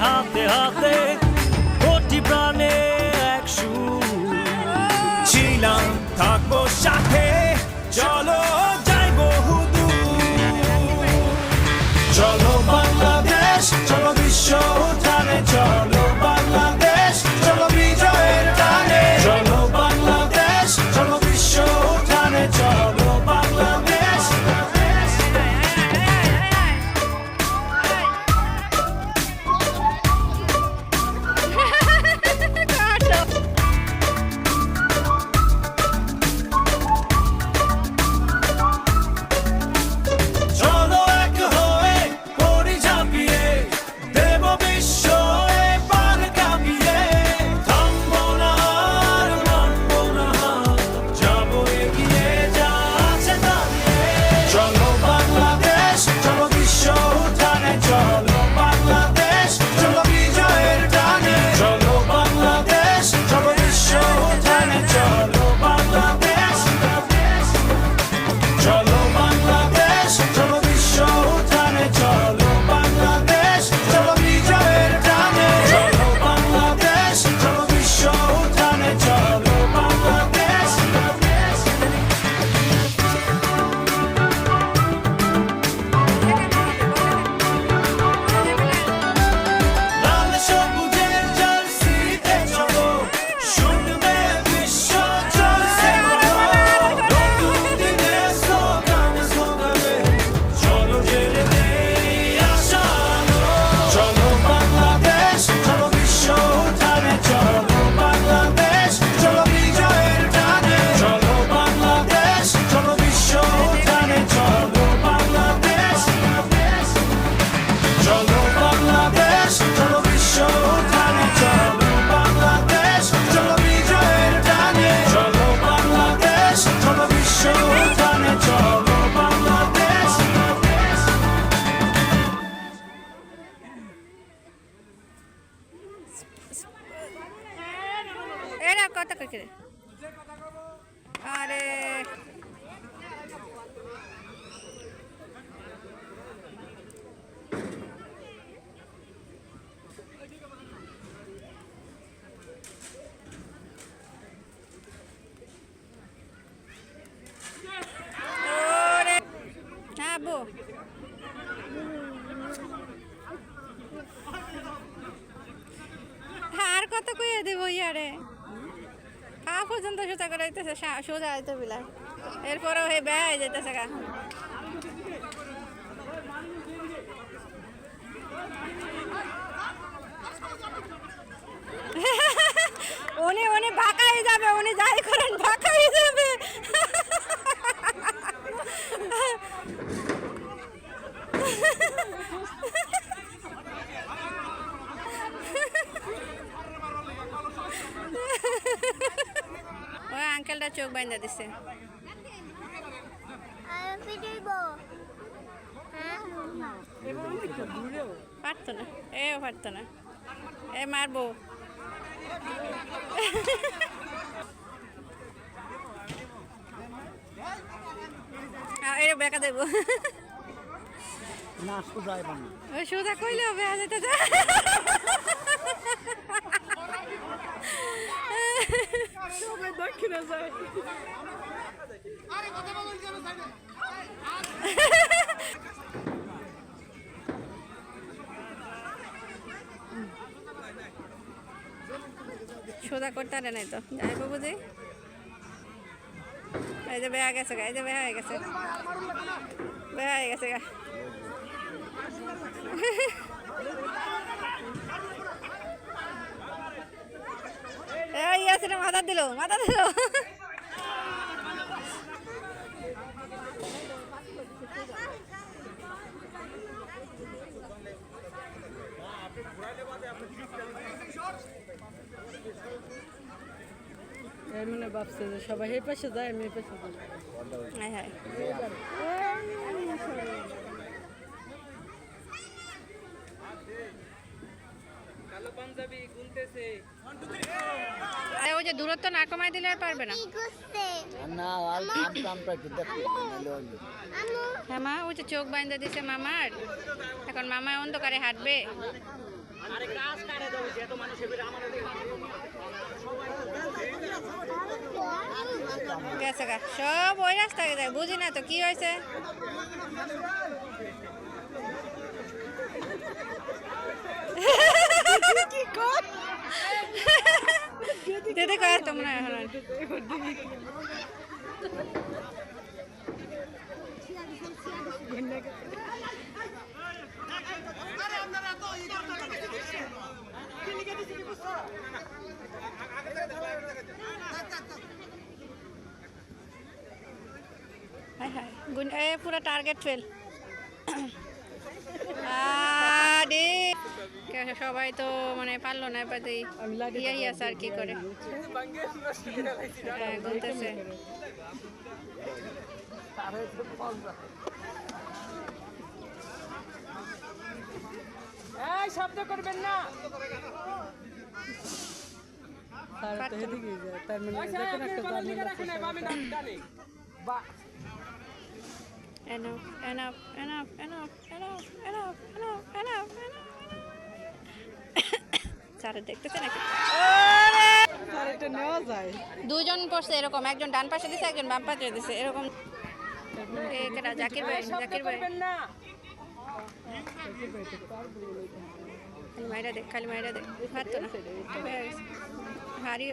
হাতে হাতে কোটি প্রাণে এক ছিলাম থাকবো সাথে চলো যাই বহুদূর চলো বাংলাদেশ চলো বিশ্ব উঠানে চলো বাংলাদেশ চলো বিজয়ের টানে চলো বাংলাদেশ চলো বিশ্ব উঠানে চলো বাংলাদেশ চলো এক হয়ে পরি ঝাঁপিয়ে দেব বিশ্ব এবার কাঁপিয়ে থামবো না আর মানবো না যাবো এগিয়ে যা আছে দাঁড়িয়ে চলো বাংলাদেশ চলো বিশ্ব উঠানে চলো বাংলাদেশ চলো বিজয়ের টানে চলো বাংলাদেশ চলো বিশ্ব উঠানে চলো বাংলাদেশ চলো বাংলাদেশ চলো বিশ্ব উঠানে চলো বাংলাদেশ চলো বিজয়ের টানে চলো বাংলাদেশ চলো বিশ্ব উঠানে চলো বাংলাদেশ লাল সবুজের জার্সিতে চলো শুনবে বিশ্ব চলছে নতুন দিনের স্লোগানে স্লোগানে চলো জেলে নেই আশা আলো চলো বাংলাদেশ চলো বিশ্ব উঠানে চলো বাংলাদেশ চলো বিজয়ের টানে চলো বাংলাদেশ চলো বিশ্ব উঠানে চলো বাংলাদেশ চলো বাংলাদেশ চলো বিশ্ব উঠানে চলো বাংলাদেশ চলো বিজয়ের টানে চলো বাংলাদেশ চলো বিশ্ব উঠানে চলো বাংলাদেশ এরা কত করে আরে ওরে হ্যাঁ বো আর কত কইয়া দেব ইয়ারে পা পর্যন্ত সোজা করে দিতেছে সোজা আইতে বিলা এরপরেও হে বেড়াই যেতেছে গা উনি উনি বাঁকাই যাবে উনি যাই করেন বাঁকাই যাবে ওই আঙ্কেলটা চোখ বাইন্ধা দিছে পারতো না এও পারতো না এ মারবো এর বেকা দেবো না সোজা ওই সোজা কইলেও বেয়া যেতে যা দক্ষিণে যায় সোজা করতে পারে নাই তো যাই বাবু যে এই যে বেয়া গেছে গা এই যে বেয়া হয়ে গেছে বেয়া হয়ে গেছে গা এই আছে না মাথা দিল মানে ভাবছে যে সবাই এই পাশে যায় আমি এই পাশে যাই হ্যাঁ আরে ওই যে দূরত্ব না কমাই দিলে আর পারবে না। না আমটা একটু দেখো হ্যাঁ মা, ওই যে চোখ বাইন্ধে দিছে মামার, এখন মামা অন্ধকারে হাঁটবে। গেছে গা, সব ওই রাস্তায় যায়, বুঝি না তো কি হয়েছে। দিদি কয় তোমরা এখন আর। হায় হায়, পুরো টার্গেট ফেল। সবাই তো মানে পারলো না, এবারে ইয়া স্যার কি করে গুনতেছে। শব্দ করবেন না। তার তো এদিকে যায়, তার মানে দেখুন একটা জানলা Enough, enough, enough, enough, enough, enough, enough, enough, enough. Sir দেখতেছে নাকি? স্যার এটা নেওয়া যায়। দুজন পড়ছে এরকম, একজন ডান পাশে দিছে, একজন বাম পাশে দিছে এরকম। জাকির ভাই, জাকির ভাই খালি মাইরা দেখ, খালি মাইরা দেখ, হারতো না, হারি।